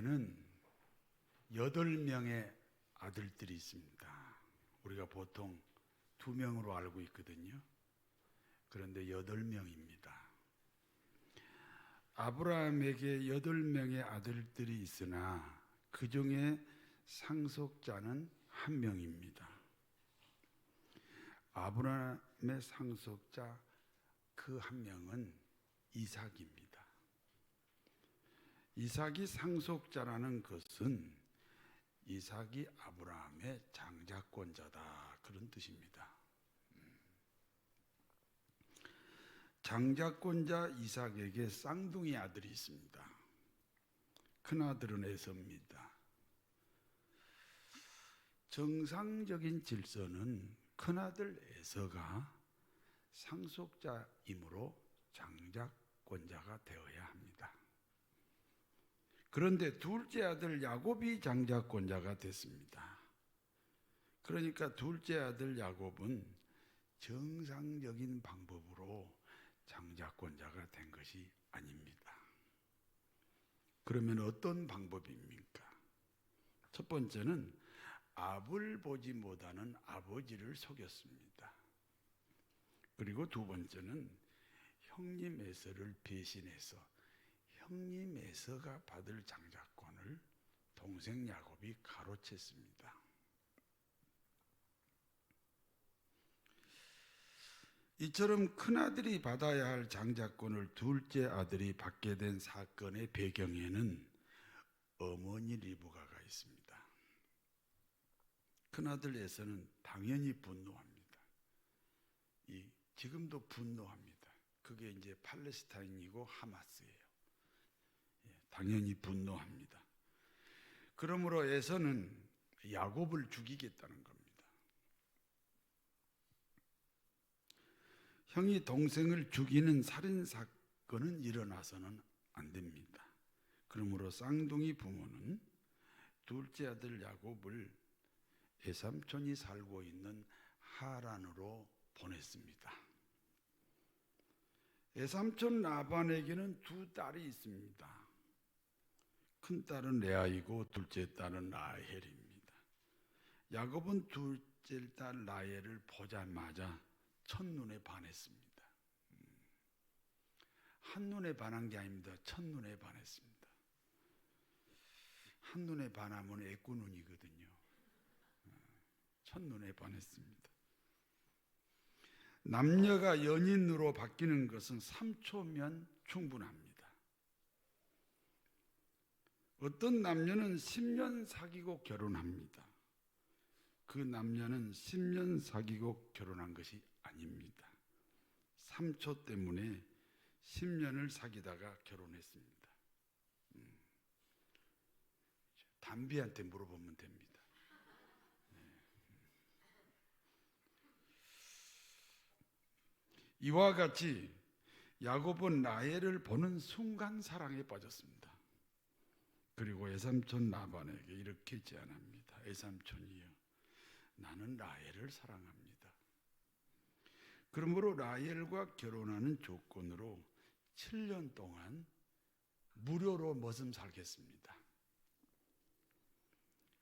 아브라함에게는 8명의 아들들이 있습니다. 우리가 보통 2명으로 알고 있거든요. 그런데 8명입니다. 아브라함에게 8명의 아들들이 있으나 그 중에 상속자는 1명입니다. 아브라함의 상속자 그 1명은 이삭입니다. 이삭이 상속자라는 것은 이삭이 아브라함의 장자권자다, 그런 뜻입니다. 장자권자 이삭에게 쌍둥이 아들이 있습니다. 큰아들은 에서입니다. 정상적인 질서는 큰아들 에서가 상속자이므로 장자권자가 되어야 합니다. 그런데 둘째 아들 야곱이 장자권자가 됐습니다. 그러니까 둘째 아들 야곱은 정상적인 방법으로 장자권자가 된 것이 아닙니다. 그러면 어떤 방법입니까? 첫 번째는 앞을 보지 못하는 아버지를 속였습니다. 그리고 두 번째는 형님 에서를 배신해서 형님 에서가 받을 장자권을 동생 야곱이 가로챘습니다. 이처럼 큰아들이 받아야 할 장자권을 둘째 아들이 받게 된 사건의 배경에는 어머니 리브가가 있습니다. 큰아들 에서는 당연히 분노합니다. 지금도 분노합니다. 그게 이제 팔레스타인이고 하마스예요. 당연히 분노합니다. 그러므로 에서는 야곱을 죽이겠다는 겁니다. 형이 동생을 죽이는 살인 사건은 일어나서는 안 됩니다. 그러므로 쌍둥이 부모는 둘째 아들 야곱을 외삼촌이 살고 있는 하란으로 보냈습니다. 외삼촌 라반에게는 2딸이 있습니다. 큰 딸은 레아이고 둘째 딸은 라헬입니다. 야곱은 둘째 딸 라헬을 보자마자 첫눈에 반했습니다. 한눈에 반한 게 아닙니다. 첫눈에 반했습니다. 한눈에 반하면 애꾸눈이거든요. 첫눈에 반했습니다. 남녀가 연인으로 바뀌는 것은 3초면 충분합니다. 어떤 남녀는 10년 사귀고 결혼합니다. 그 남녀는 10년 사귀고 결혼한 것이 아닙니다. 3초 때문에 10년을 사귀다가 결혼했습니다. 담비한테 물어보면 됩니다. 이와 같이 야곱은 라헬을 보는 순간 사랑에 빠졌습니다. 그리고 외삼촌 라반에게 이렇게 제안합니다. 외삼촌이요, 나는 라헬을 사랑합니다. 그러므로 라헬과 결혼하는 조건으로 7년 동안 무료로 머슴 살겠습니다.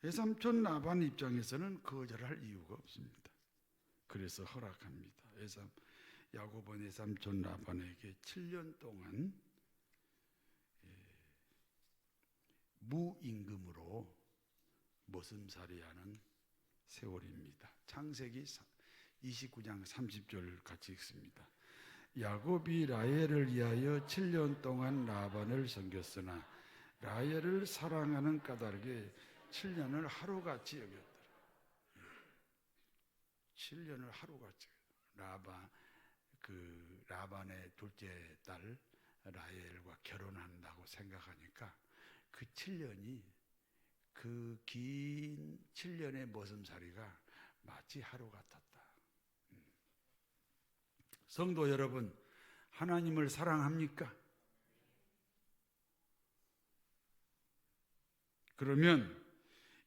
외삼촌 라반 입장에서는 거절할 이유가 없습니다. 그래서 허락합니다. 야곱은 외삼촌 라반에게 7년 동안 무임금으로 머슴살이하는 세월입니다. 창세기 29장 30절 같이 읽습니다. 야곱이 라헬을 위하여 7년 동안 라반을 섬겼으나 라헬을 사랑하는 까닭에 7년을 하루같이 여겼더라. 7년을 하루같이. 라반의 둘째 딸 라헬과 결혼한다고 생각하니까 그 7년이, 그 긴 7년의 머슴살이가 마치 하루 같았다. 성도 여러분, 하나님을 사랑합니까? 그러면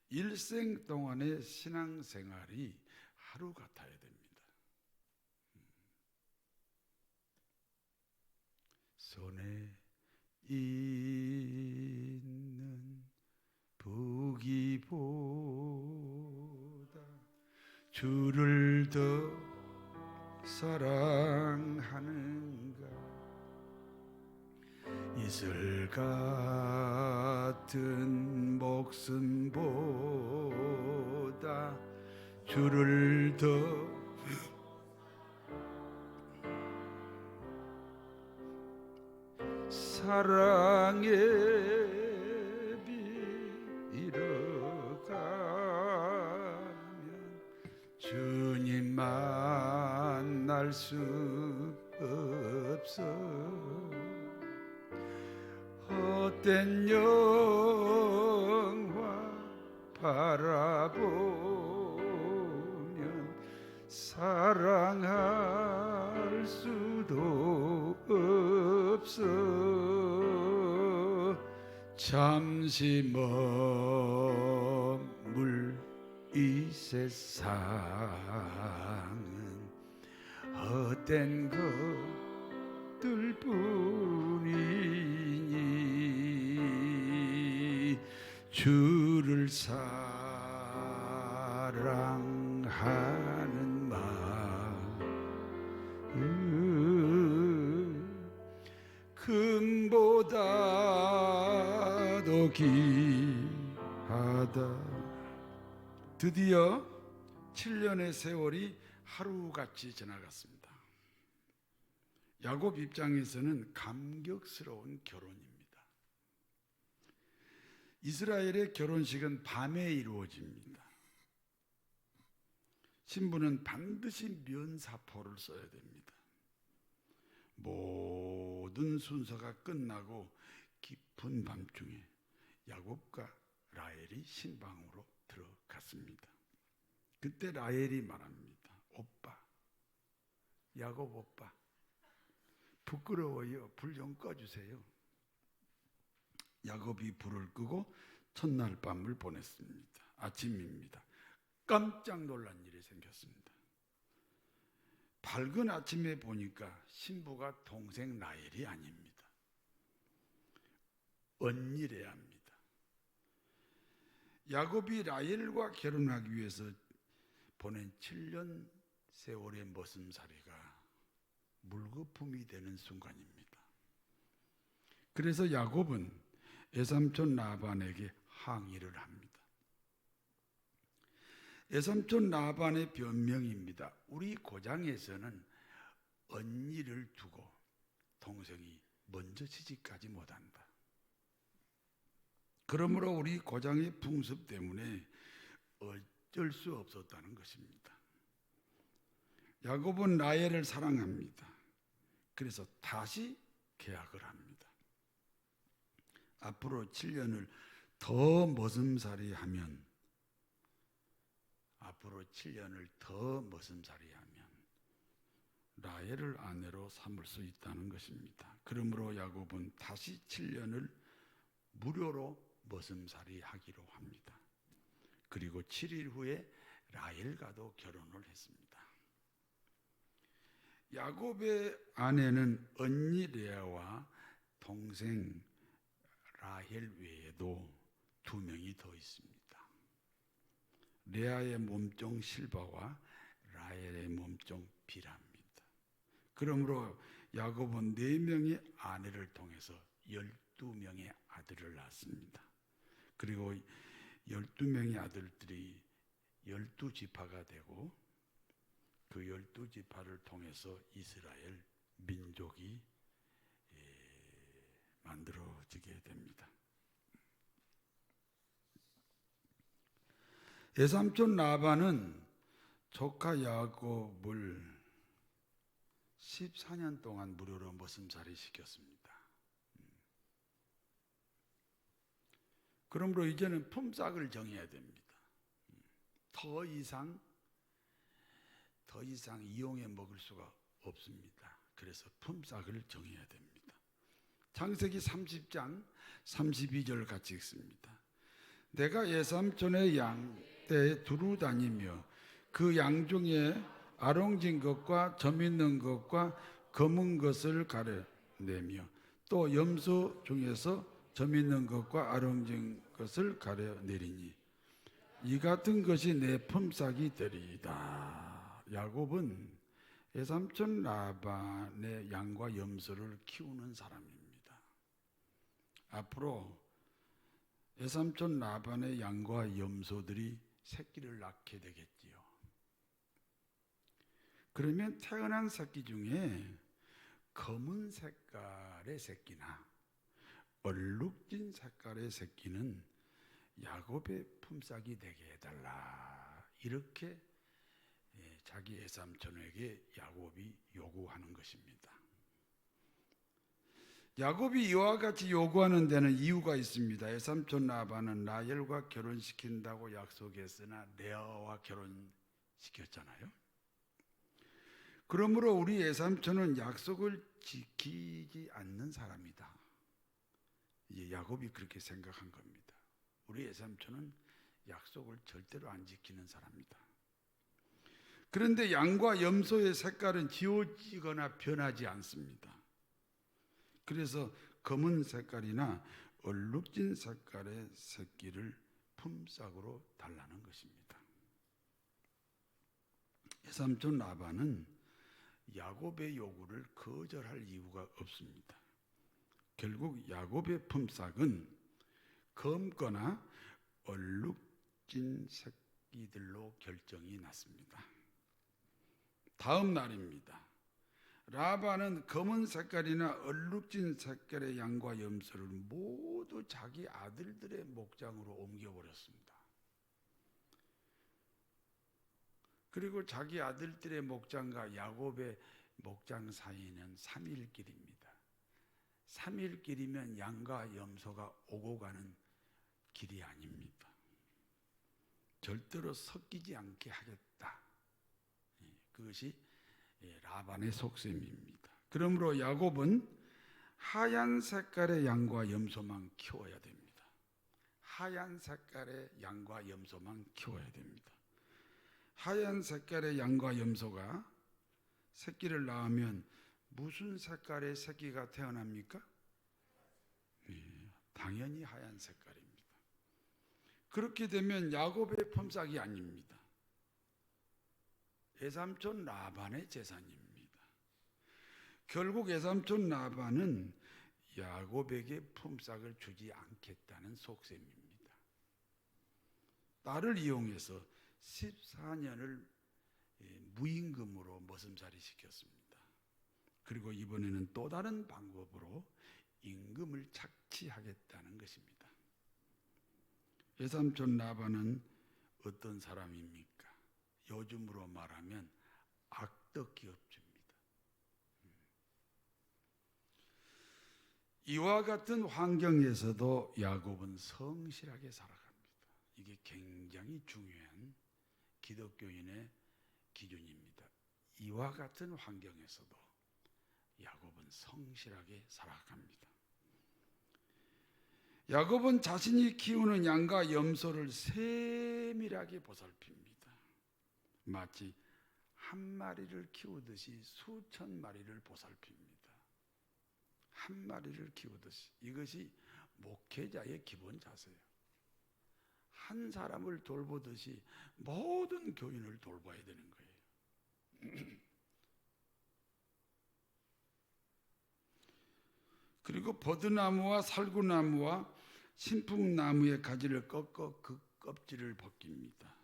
일생 동안의 신앙생활이 하루 같아야 됩니다. 손에 있는 이보다 주를 더 사랑하는가. 이슬 같은 목숨보다 주를 더 사랑에 빌어가면 주님 만날 수 없어. 헛된 영화 바라보면 사랑할 수도 없어. 잠시 머물 이 세상은 헛된 것들뿐이니 주를 사랑하는 마음 금보다도 귀하다. 드디어 7년의 세월이 하루같이 지나갔습니다. 야곱 입장에서는 감격스러운 결혼입니다. 이스라엘의 결혼식은 밤에 이루어집니다. 신부는 반드시 면사포를 써야 됩니다. 모든 순서가 끝나고 깊은 밤중에 야곱과 라헬이 신방으로 들어갔습니다. 그때 라헬이 말합니다. 오빠, 야곱 오빠, 부끄러워요. 불 좀 꺼주세요. 야곱이 불을 끄고 첫날 밤을 보냈습니다. 아침입니다. 깜짝 놀란 일이 생겼습니다. 밝은 아침에 보니까 신부가 동생 라헬이 아닙니다. 언니래야 합니다. 야곱이 라헬과 결혼하기 위해서 보낸 7년 세월의 머슴살이가 물거품이 되는 순간입니다. 그래서 야곱은 외삼촌 라반에게 항의를 합니다. 외삼촌 라반의 변명입니다. 우리 고장에서는 언니를 두고 동생이 먼저 시집가지 못한다. 그러므로 우리 고장의 풍습 때문에 어쩔 수 없었다는 것입니다. 야곱은 라헬을 사랑합니다. 그래서 다시 계약을 합니다. 앞으로 7년을 더 머슴살이 하면 라헬을 아내로 삼을 수 있다는 것입니다. 그러므로 야곱은 다시 7년을 무료로 머슴살이 하기로 합니다. 그리고 7일 후에 라헬과도 결혼을 했습니다. 야곱의 아내는 언니 레아와 동생 라헬 외에도 2명이 더 있습니다. 레아의 몸종 실바와 라헬의 몸종 비라입니다. 그러므로 야곱은 4명의 아내를 통해서 12명의 아들을 낳았습니다. 그리고 12명의 아들들이 12지파가 되고 그 12지파를 통해서 이스라엘 민족이 만들어지게 됩니다. 외삼촌 라반은 조카 야곱을 14년 동안 무료로 머슴살이 시켰습니다. 그러므로 이제는 품삯을 정해야 됩니다. 더 이상 이용해 먹을 수가 없습니다. 그래서 품삯을 정해야 됩니다. 창세기 30장 32절 같이 읽습니다. 내가 외삼촌의 양떼에 두루 다니며 그 양 중에 아롱진 것과 점 있는 것과 검은 것을 가려내며 또 염소 중에서 점 있는 것과 아롱진 것을 가려내리니 이 같은 것이 내 품삯이 되리이다. 야곱은 외삼촌 라반의 양과 염소를 키우는 사람입니다. 앞으로 외삼촌 라반의 양과 염소들이 새끼를 낳게 되겠지요. 그러면 태어난 새끼 중에 검은 색깔의 새끼나 얼룩진 색깔의 새끼는 야곱의 품삯이 되게 해달라. 이렇게 자기 외삼촌에게 야곱이 요구하는 것입니다. 야곱이 이와 같이 요구하는 데는 이유가 있습니다. 외삼촌 라반은 라헬과 결혼시킨다고 약속했으나 레아와 결혼시켰잖아요. 그러므로 우리 외삼촌은 약속을 지키지 않는 사람이다. 야곱이 그렇게 생각한 겁니다. 우리 외삼촌은 약속을 절대로 안 지키는 사람이다. 그런데 양과 염소의 색깔은 지워지거나 변하지 않습니다. 그래서 검은 색깔이나 얼룩진 색깔의 새끼를 품삯으로 달라는 것입니다. 외삼촌 라반은 야곱의 요구를 거절할 이유가 없습니다. 결국 야곱의 품삯은 검거나 얼룩진 새끼들로 결정이 났습니다. 다음 날입니다. 라반은 검은 색깔이나 얼룩진 색깔의 양과 염소를 모두 자기 아들들의 목장으로 옮겨버렸습니다. 그리고 자기 아들들의 목장과 야곱의 목장 사이는 3일 길입니다. 3일 길이면 양과 염소가 오고 가는 길이 아닙니다. 절대로 섞이지 않게 하겠다. 그것이 라반의 속셈입니다. 그러므로 야곱은 하얀 색깔의 양과 염소만 키워야 됩니다. 하얀 색깔의 양과 염소만 키워야 됩니다. 하얀 색깔의 양과 염소가 새끼를 낳으면 무슨 색깔의 새끼가 태어납니까? 당연히 하얀 색깔입니다. 그렇게 되면 야곱의 품삯이 아닙니다. 외삼촌 라반의 재산입니다. 결국 외삼촌 라반은 야곱에게 품삯을 주지 않겠다는 속셈입니다. 딸을 이용해서 14년을 무임금으로 머슴살이 시켰습니다. 그리고 이번에는 또 다른 방법으로 임금을 착취하겠다는 것입니다. 외삼촌 라반은 어떤 사람입니까? 요즘으로 말하면 악덕기업주입니다. 이와 같은 환경에서도 야곱은 성실하게 살아갑니다. 이게 굉장히 중요한 기독교인의 기준입니다. 이와 같은 환경에서도 야곱은 성실하게 살아갑니다. 야곱은 자신이 키우는 양과 염소를 세밀하게 보살핍니다. 마치 한 마리를 키우듯이 수천 마리를 보살핍니다. 한 마리를 키우듯이. 이것이 목회자의 기본 자세예요. 한 사람을 돌보듯이 모든 교인을 돌봐야 되는 거예요. 그리고 버드나무와 살구나무와 신풍나무의 가지를 꺾어 그 껍질을 벗깁니다.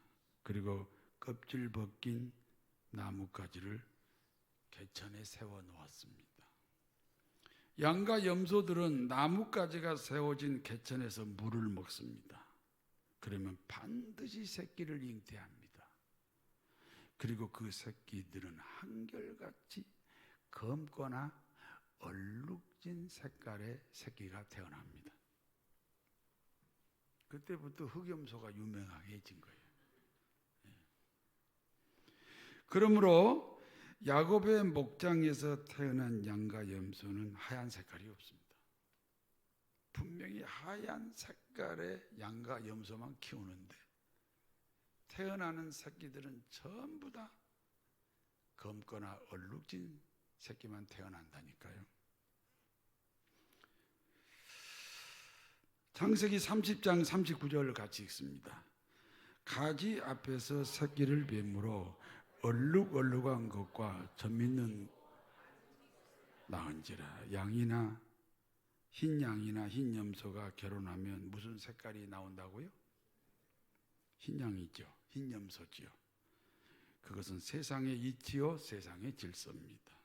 그리고 껍질 벗긴 나뭇가지를 개천에 세워 놓았습니다. 양과 염소들은 나뭇가지가 세워진 개천에서 물을 먹습니다. 그러면 반드시 새끼를 잉태합니다. 그리고 그 새끼들은 한결같이 검거나 얼룩진 색깔의 새끼가 태어납니다. 그때부터 흑염소가 유명해진 거예요. 그러므로 야곱의 목장에서 태어난 양과 염소는 하얀 색깔이 없습니다. 분명히 하얀 색깔의 양과 염소만 키우는데 태어나는 새끼들은 전부 다 검거나 얼룩진 새끼만 태어난다니까요. 창세기 30장 39절을 같이 읽습니다. 가지 앞에서 새끼를 뱀으로 얼룩얼룩한 것과 점 있는 나은지라. 양이나 흰 양이나 흰 염소가 결혼하면 무슨 색깔이 나온다고요? 흰 양이죠. 흰 염소지요. 그것은 세상의 이치요 세상의 질서입니다.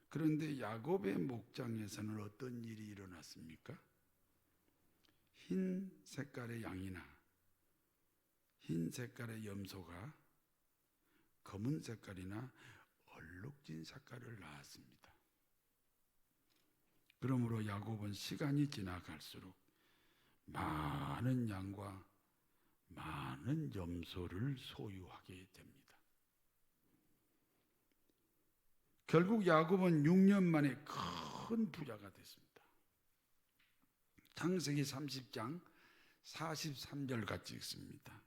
그런데 야곱의 목장에서는 어떤 일이 일어났습니까? 흰 색깔의 양이나 흰 색깔의 염소가 검은 색깔이나 얼룩진 색깔을 낳았습니다. 그러므로 야곱은 시간이 지나갈수록 많은 양과 많은 염소를 소유하게 됩니다. 결국 야곱은 6년 만에 큰 부자가 됐습니다. 창세기 30장 43절 같이 읽습니다.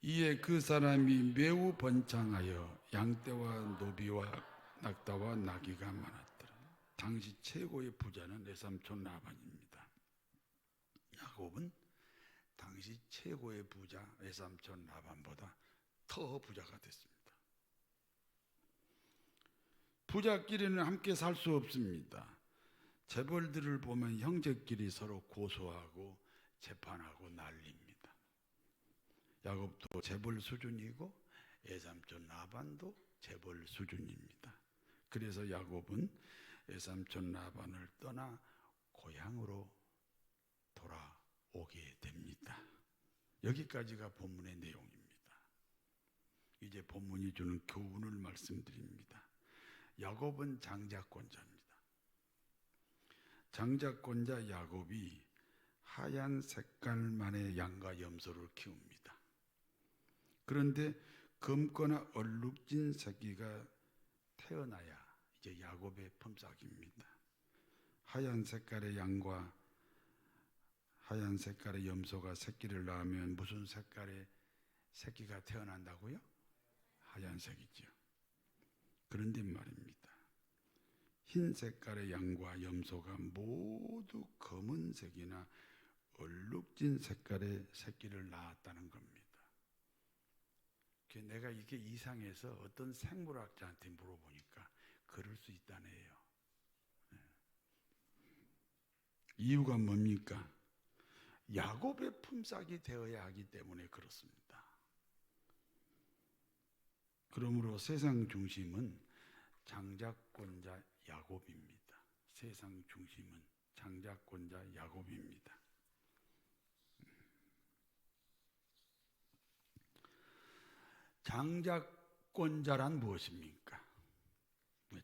이에 그 사람이 매우 번창하여 양떼와 노비와 낙타와 나귀가 많았더라. 당시 최고의 부자는 외삼촌 라반입니다. 야곱은 당시 최고의 부자 외삼촌 라반보다 더 부자가 됐습니다. 부자끼리는 함께 살 수 없습니다. 재벌들을 보면 형제끼리 서로 고소하고 재판하고 난립니다. 야곱도 재벌 수준이고 외삼촌 라반도 재벌 수준입니다. 그래서 야곱은 외삼촌 라반을 떠나 고향으로 돌아오게 됩니다. 여기까지가 본문의 내용입니다. 이제 본문이 주는 교훈을 말씀드립니다. 야곱은 장자권자입니다. 장자권자 야곱이 하얀 색깔만의 양과 염소를 키웁니다. 그런데 검거나 얼룩진 새끼가 태어나야 이제 야곱의 품삯입니다. 하얀 색깔의 양과 하얀 색깔의 염소가 새끼를 낳으면 무슨 색깔의 새끼가 태어난다고요? 하얀색이죠. 그런데 말입니다. 흰 색깔의 양과 염소가 모두 검은색이나 얼룩진 색깔의 새끼를 낳았다는 겁니다. 내가 이게 이상해서 어떤 생물학자한테 물어보니까 그럴 수 있다네요. 이유가 뭡니까? 야곱의 품삯이 되어야 하기 때문에 그렇습니다. 그러므로 세상 중심은 장자권자 야곱입니다. 세상 중심은 장자권자 야곱입니다. 장자권자란 무엇입니까?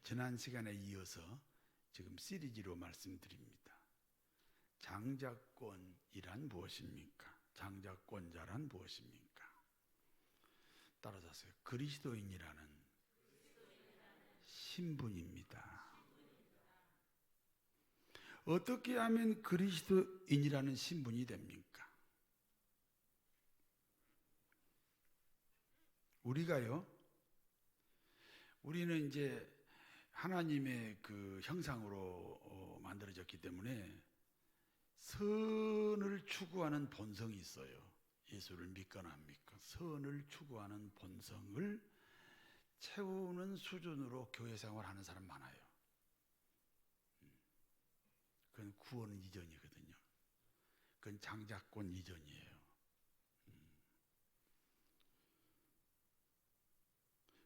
지난 시간에 이어서 지금 시리즈로 말씀드립니다. 장자권이란 무엇입니까? 장자권자란 무엇입니까? 따라서 그리스도인이라는 신분입니다. 어떻게 하면 그리스도인이라는 신분이 됩니까? 우리는 이제 하나님의 그 형상으로 만들어졌기 때문에 선을 추구하는 본성이 있어요. 예수를 믿거나 안 믿거나 선을 추구하는 본성을 채우는 수준으로 교회 생활하는 사람 많아요. 그건 구원 이전이거든요. 그건 장자권 이전이에요.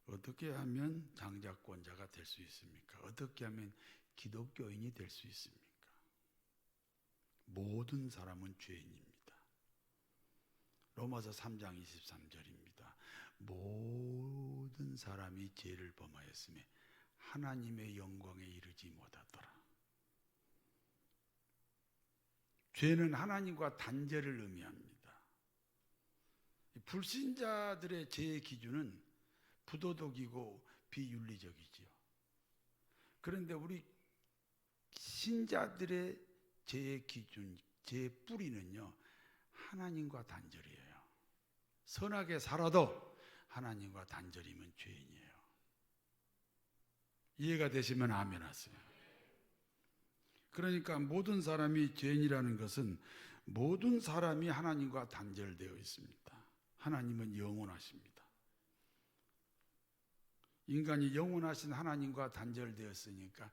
어떻게 하면 장자권자가 될 수 있습니까? 어떻게 하면 기독교인이 될 수 있습니까? 모든 사람은 죄인입니다. 로마서 3장 23절입니다. 모든 사람이 죄를 범하였으며 하나님의 영광에 이르지 못하더라. 죄는 하나님과 단절을 의미합니다. 불신자들의 죄의 기준은 부도덕이고 비윤리적이지요. 그런데 우리 신자들의 죄의 기준, 죄의 뿌리는요, 하나님과 단절이에요. 선하게 살아도 하나님과 단절이면 죄인이에요. 이해가 되시면 아멘 하세요. 그러니까 모든 사람이 죄인이라는 것은 모든 사람이 하나님과 단절되어 있습니다. 하나님은 영원하십니다. 인간이 영원하신 하나님과 단절되었으니까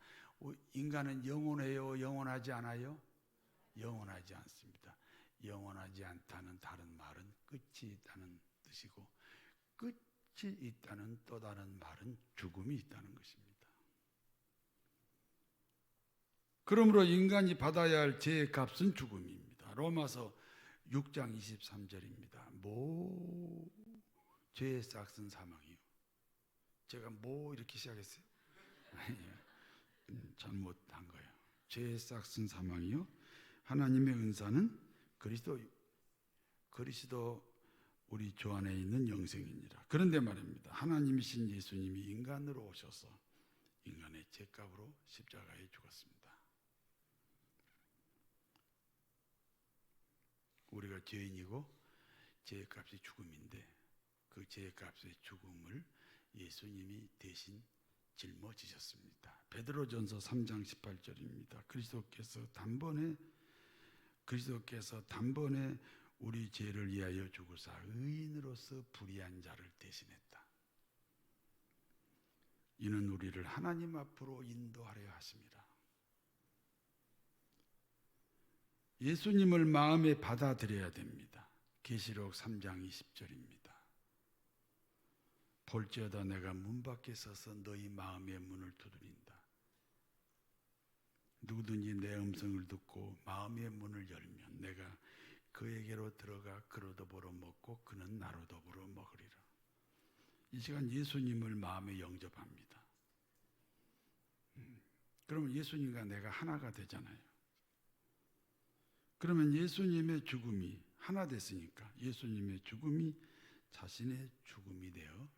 인간은 영원해요? 영원하지 않아요? 영원하지 않습니다. 영원하지 않다는 다른 말은 끝이 있다는 뜻이고, 끝이 있다는 또 다른 말은 죽음이 있다는 것입니다. 그러므로 인간이 받아야 할 죄의 값은 죽음입니다. 로마서 6장 23절입니다. 죄의 싹은 사망이요. 제가 이렇게 시작했어요? 아니요. 잘못한 거예요. 죄의 싹은 사망이요. 하나님의 은사는 그리스도 우리 주 안에 있는 영생이니라. 그런데 말입니다. 하나님이신 예수님이 인간으로 오셔서 인간의 죄값으로 십자가에 죽었습니다. 우리가 죄인이고 죄값이 죽음인데 그 죄값의 죽음을 예수님이 대신 짊어지셨습니다. 베드로전서 3장 18절입니다. 그리스도께서 단번에 우리 죄를 위하여 죽으사 의인으로서 불의한 자를 대신했다. 이는 우리를 하나님 앞으로 인도하려 하심이라. 예수님을 마음에 받아들여야 됩니다. 계시록 3장 20절입니다. 볼지어다 내가 문 밖에 서서 너희 마음의 문을 두드린다. 누구든지 내 음성을 듣고 마음의 문을 열면 내가 그에게로 들어가 그로 더불어 먹고 그는 나로 더불어 먹으리라. 이 시간 예수님을 마음에 영접합니다. 그러면 예수님과 내가 하나가 되잖아요. 그러면 예수님의 죽음이 하나 됐으니까 예수님의 죽음이 자신의 죽음이 되어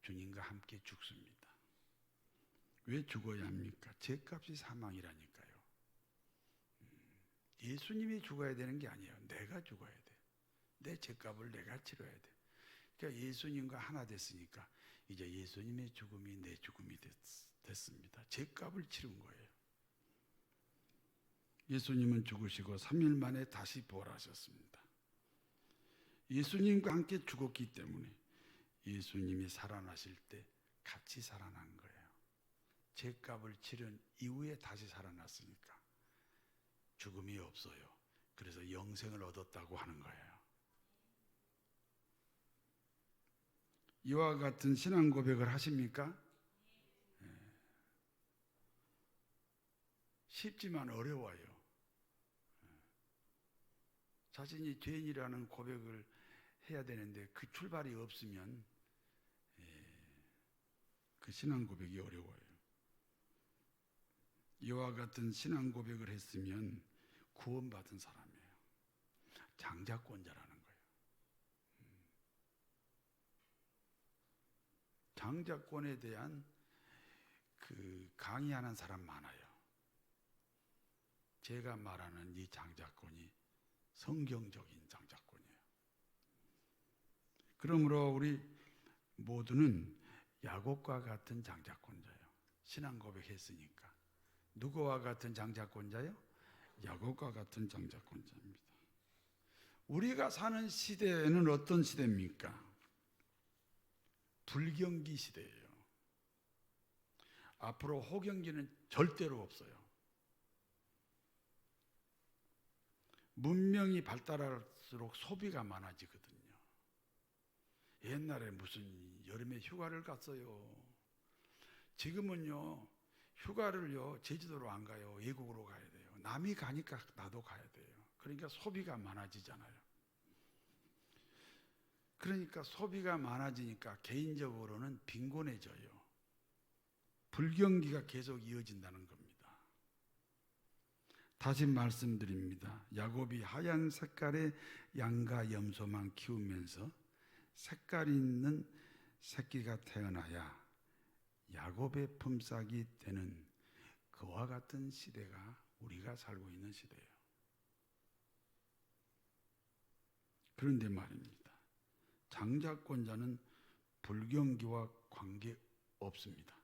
주님과 함께 죽습니다. 왜 죽어야 합니까? 죄값이 사망이라니까요. 예수님이 죽어야 되는 게 아니에요. 내가 죽어야 돼. 내 죄값을 내가 치러야 돼. 그러니까 예수님과 하나 됐으니까 이제 예수님의 죽음이 내 죽음이 됐습니다. 죄값을 치른 거예요. 예수님은 죽으시고 3일 만에 다시 부활하셨습니다. 예수님과 함께 죽었기 때문에 예수님이 살아나실 때 같이 살아난 거예요. 죄값을 치른 이후에 다시 살아났으니까 죽음이 없어요. 그래서 영생을 얻었다고 하는 거예요. 이와 같은 신앙 고백을 하십니까? 쉽지만 어려워요. 자신이 죄인이라는 고백을 해야 되는데 그 출발이 없으면 그 신앙 고백이 어려워요. 이와 같은 신앙 고백을 했으면 구원받은 사람이에요. 장자권자라는 거예요. 장자권에 대한 그 강의하는 사람 많아요. 제가 말하는 이 장자권이 성경적인 장자권이에요. 그러므로 우리 모두는 야곱과 같은 장자권자예요. 신앙 고백했으니까. 누구와 같은 장자권자요? 야곱과 같은 장자권자입니다. 우리가 사는 시대는 어떤 시대입니까? 불경기 시대예요. 앞으로 호경기는 절대로 없어요. 문명이 발달할수록 소비가 많아지거든요. 옛날에 무슨 여름에 휴가를 갔어요. 지금은요, 휴가를요, 제주도로 안 가요. 외국으로 가야 돼요. 남이 가니까 나도 가야 돼요. 그러니까 소비가 많아지잖아요. 그러니까 소비가 많아지니까 개인적으로는 빈곤해져요. 불경기가 계속 이어진다는 겁니다. 다시 말씀드립니다. 야곱이 하얀 색깔의 양과 염소만 키우면서 색깔 있는 새끼가 태어나야 야곱의 품삯이 되는 그와 같은 시대가 우리가 살고 있는 시대예요. 그런데 말입니다. 장자권자는 불경기와 관계 없습니다.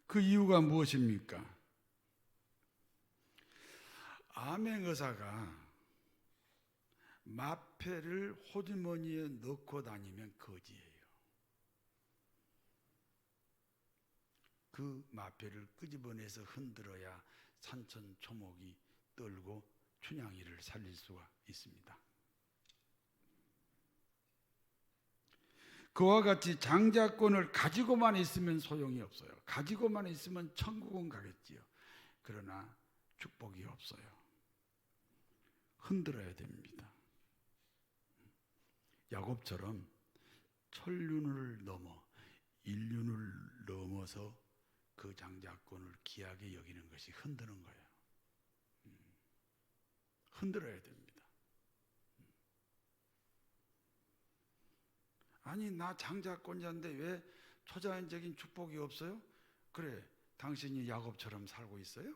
그 이유가 무엇입니까? 암행의사가 마패를 호주머니에 넣고 다니면 거지예요. 그 마패를 끄집어내서 흔들어야 산천초목이 떨고 춘향이를 살릴 수가 있습니다. 그와 같이 장자권을 가지고만 있으면 소용이 없어요. 가지고만 있으면 천국은 가겠지요. 그러나 축복이 없어요. 흔들어야 됩니다. 야곱처럼 천륜을 넘어 인륜을 넘어서 그 장자권을 귀하게 여기는 것이 흔드는 거예요. 흔들어야 됩니다. 아니, 나 장자권자인데 왜 초자연적인 축복이 없어요? 그래, 당신이 야곱처럼 살고 있어요?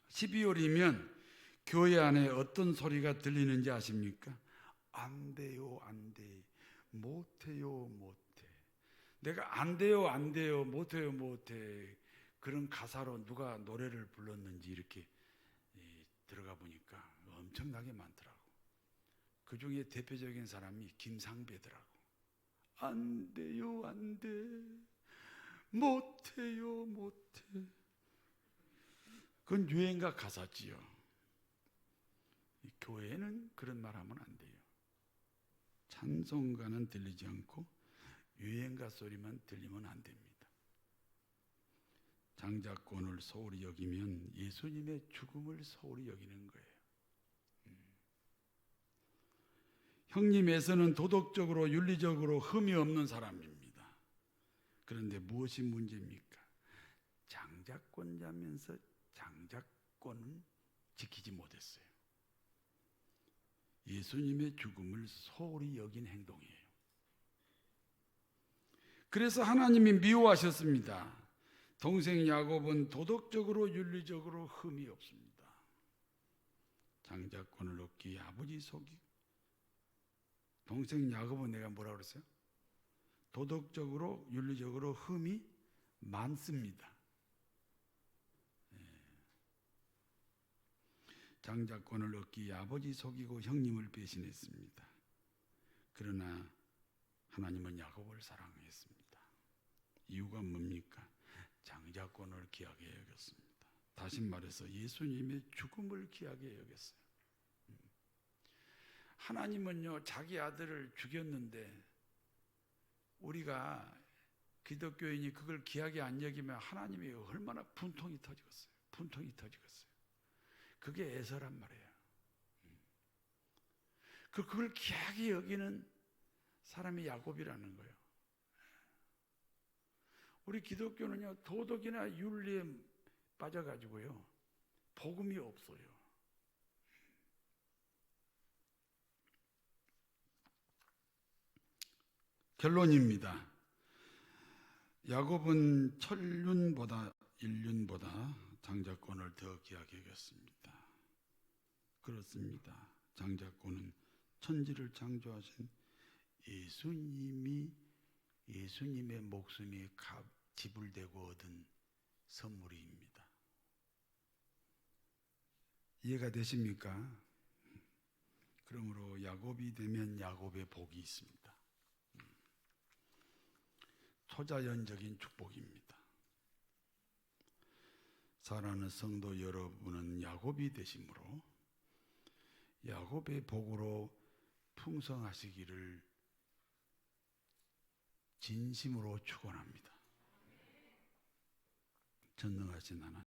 12월이면 교회 안에 어떤 소리가 들리는지 아십니까? 안 돼요, 안 돼. 못해요, 못해. 내가 안 돼요, 안 돼요, 못해요, 못해. 그런 가사로 누가 노래를 불렀는지 이렇게 들어가 보니까 엄청나게 많더라고. 그 중에 대표적인 사람이 김상배더라고. 안 돼요, 안 돼. 못해요, 못해. 그건 유행가 가사지요. 교회는 그런 말 하면 안 돼요. 찬송가는 들리지 않고 유행가 소리만 들리면 안 됩니다. 장자권을 소홀히 여기면 예수님의 죽음을 소홀히 여기는 거예요. 형님 에서는 도덕적으로 윤리적으로 흠이 없는 사람입니다. 그런데 무엇이 문제입니까? 장자권자면서 장자권은 지키지 못했어요. 예수님의 죽음을 소홀히 여긴 행동이에요. 그래서 하나님이 미워하셨습니다. 동생 야곱은 도덕적으로 윤리적으로 흠이 없습니다. 장자권을 얻기 아버지 속이고, 동생 야곱은 내가 뭐라고 그랬어요? 도덕적으로 윤리적으로 흠이 많습니다. 장자권을 얻기 아버지 속이고 형님을 배신했습니다. 그러나 하나님은 야곱을 사랑했습니다. 이유가 뭡니까? 장자권을 귀하게 여겼습니다. 다시 말해서 예수님의 죽음을 귀하게 여겼어요. 하나님은요, 자기 아들을 죽였는데 우리가 기독교인이 그걸 귀하게 안 여기면 하나님이 얼마나 분통이 터지겠어요. 분통이 터지겠어요. 그게 애서란 말이에요. 그걸 귀하게 여기는 사람이 야곱이라는 거예요. 우리 기독교는요, 도덕이나 윤리에 빠져가지고요, 복음이 없어요. 결론입니다. 야곱은 천륜보다 인륜보다 장자권을 더 귀하게 여겼습니다. 그렇습니다. 장자권은 천지를 창조하신 예수님의 목숨이 지불되고 얻은 선물입니다. 이해가 되십니까? 그러므로 야곱이 되면 야곱의 복이 있습니다. 초자연적인 축복입니다. 사랑하는 성도 여러분은 야곱이 되심으로 야곱의 복으로 풍성하시기를 진심으로 축원합니다. 전능하신 하나님,